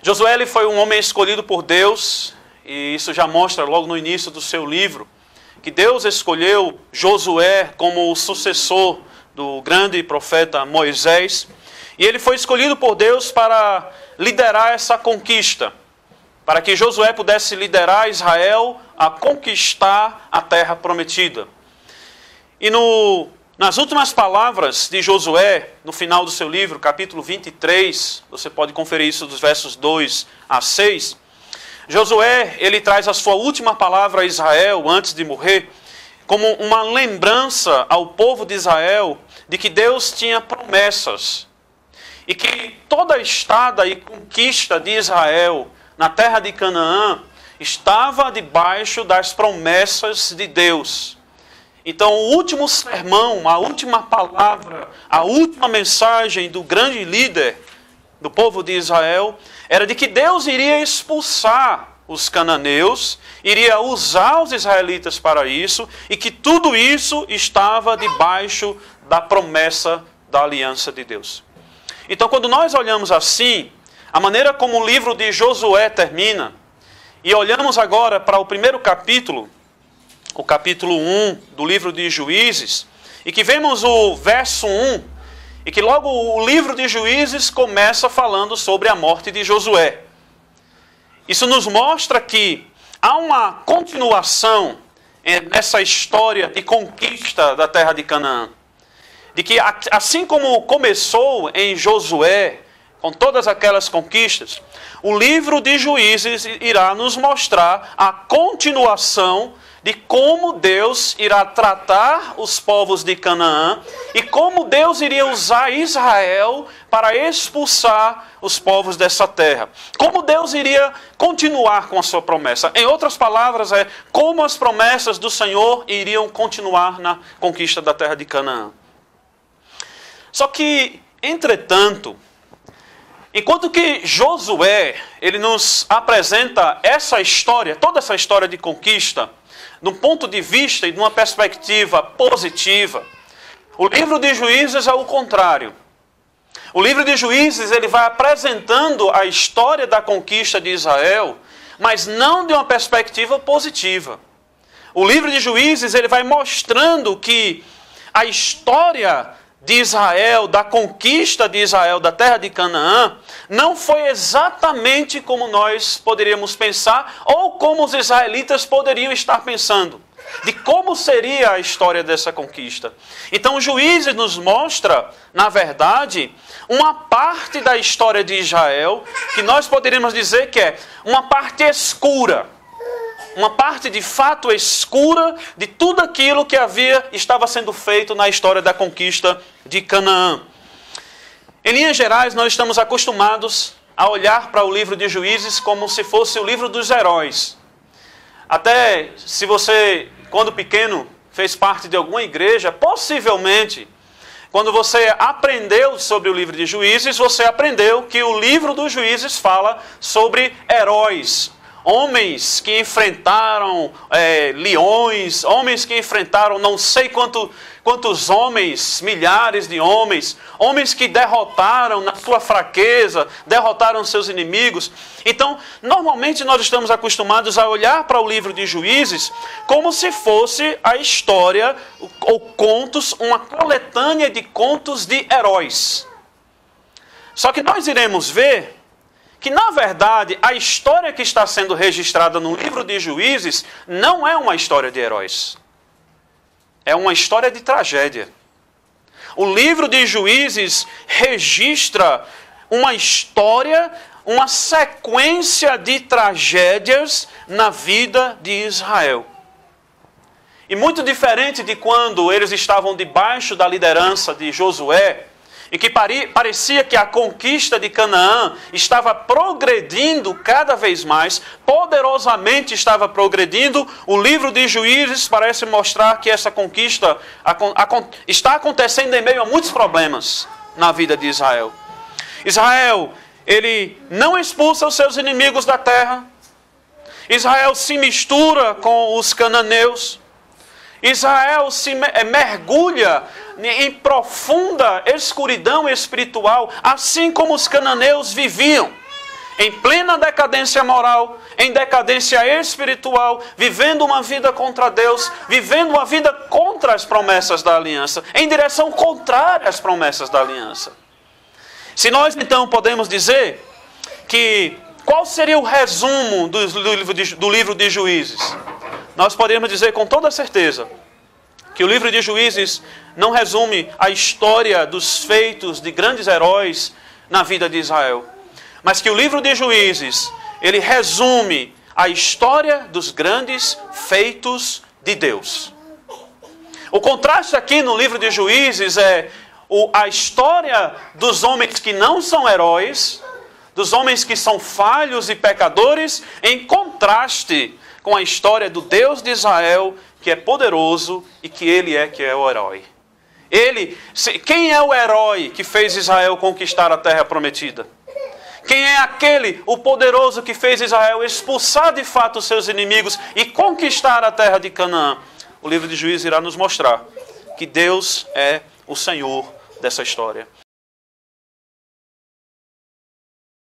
Josué ele foi um homem escolhido por Deus, e isso já mostra logo no início do seu livro, que Deus escolheu Josué como o sucessor do grande profeta Moisés, e ele foi escolhido por Deus para liderar essa conquista, para que Josué pudesse liderar Israel a conquistar a terra prometida. E nas últimas palavras de Josué, no final do seu livro, capítulo 23, você pode conferir isso dos versos 2 a 6, Josué, ele traz a sua última palavra a Israel antes de morrer, como uma lembrança ao povo de Israel de que Deus tinha promessas e que toda a estada e conquista de Israel na terra de Canaã estava debaixo das promessas de Deus. Então, o último sermão, a última palavra, a última mensagem do grande líder do povo de Israel era de que Deus iria expulsar os cananeus, iria usar os israelitas para isso, e que tudo isso estava debaixo da promessa da aliança de Deus. Então, quando nós olhamos assim, a maneira como o livro de Josué termina, e olhamos agora para o primeiro capítulo, o capítulo 1 do livro de Juízes, e que vemos o verso 1, e que logo o livro de Juízes começa falando sobre a morte de Josué. Isso nos mostra que há uma continuação nessa história de conquista da terra de Canaã. De que assim como começou em Josué, com todas aquelas conquistas, o livro de Juízes irá nos mostrar a continuação de como Deus irá tratar os povos de Canaã e como Deus iria usar Israel para expulsar os povos dessa terra. Como Deus iria continuar com a sua promessa. Em outras palavras, como as promessas do Senhor iriam continuar na conquista da terra de Canaã. Só que, entretanto, enquanto que Josué, ele nos apresenta essa história, toda essa história de conquista, de um ponto de vista e de uma perspectiva positiva, o livro de Juízes é o contrário. O livro de Juízes ele vai apresentando a história da conquista de Israel, mas não de uma perspectiva positiva. O livro de Juízes ele vai mostrando que a história de Israel, da conquista de Israel da terra de Canaã, não foi exatamente como nós poderíamos pensar ou como os israelitas poderiam estar pensando, de como seria a história dessa conquista. Então, os Juízes nos mostra, na verdade, uma parte da história de Israel que nós poderíamos dizer que é uma parte escura, uma parte de fato escura de tudo aquilo que estava sendo feito na história da conquista de Canaã. Em linhas gerais, nós estamos acostumados a olhar para o livro de Juízes como se fosse o livro dos heróis. Até se você, quando pequeno, fez parte de alguma igreja, possivelmente, quando você aprendeu sobre o livro de Juízes, você aprendeu que o livro dos Juízes fala sobre heróis. Homens que enfrentaram leões, homens que enfrentaram não sei quantos homens, milhares de homens, homens que derrotaram na sua fraqueza, derrotaram seus inimigos. Então, normalmente nós estamos acostumados a olhar para o livro de Juízes como se fosse a história ou contos, uma coletânea de contos de heróis. Só que nós iremos ver que, na verdade, a história que está sendo registrada no livro de Juízes não é uma história de heróis. É uma história de tragédia. O livro de Juízes registra uma história, uma sequência de tragédias na vida de Israel. E muito diferente de quando eles estavam debaixo da liderança de Josué, e que parecia que a conquista de Canaã estava progredindo cada vez mais, poderosamente estava progredindo, o livro de Juízes parece mostrar que essa conquista está acontecendo em meio a muitos problemas na vida de Israel. Israel, ele não expulsa os seus inimigos da terra. Israel se mistura com os cananeus. Israel se mergulha em profunda escuridão espiritual, assim como os cananeus viviam. em plena decadência moral, em decadência espiritual, vivendo uma vida contra Deus, vivendo uma vida contra as promessas da aliança, em direção contrária às promessas da aliança. Se nós então podemos dizer que qual seria o resumo do livro de Juízes? Nós podemos dizer com toda certeza que o livro de Juízes não resume a história dos feitos de grandes heróis na vida de Israel, mas que o livro de Juízes, ele resume a história dos grandes feitos de Deus. O contraste aqui no livro de Juízes é a história dos homens que não são heróis, dos homens que são falhos e pecadores, em contraste com a história do Deus de Israel, que é poderoso e que Ele é que é o herói. Quem é o herói que fez Israel conquistar a terra prometida? Quem é aquele, o poderoso que fez Israel expulsar de fato os seus inimigos e conquistar a terra de Canaã? O livro de Juízes irá nos mostrar que Deus é o Senhor dessa história.